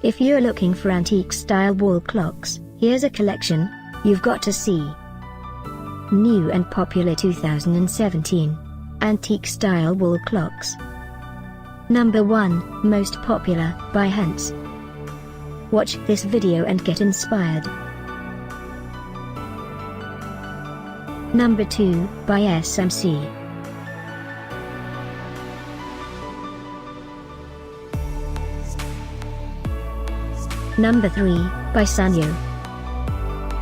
If you're looking for antique-style wall clocks, here's a collection you've got to see. New and popular 2017 antique-style wall clocks. Number 1, most popular, by Hense. Watch this video and get inspired. Number 2, by SMC. Number 3, by SonYo.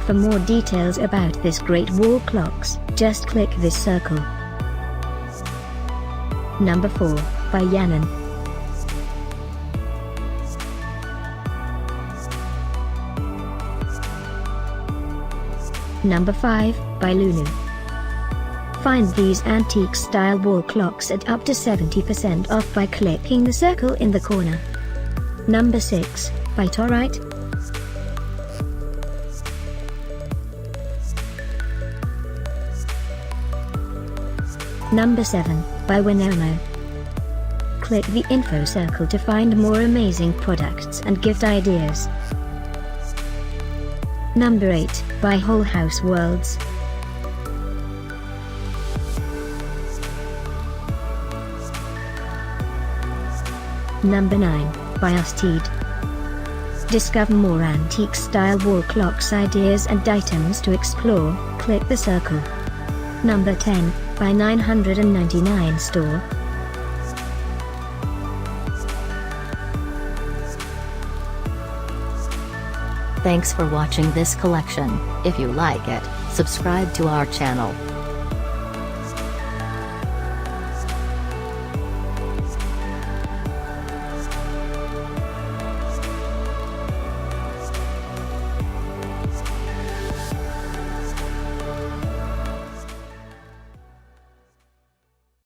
For more details about this great wall clocks, just click this circle. Number 4, by Yanoen. Number 5, by Lulu. Find these antique-style wall clocks at up to 70% off by clicking the circle in the corner. Number 6, by Toright. Number 7, by Yanoen. Click the info circle to find more amazing products and gift ideas. Number 8, by Whole House Worlds. Number 9, by Toright. Discover more antique-style wall clocks ideas and items to explore, click the circle. Number 10, by 999 store. Thanks for watching this collection. If you like it, subscribe to our channel.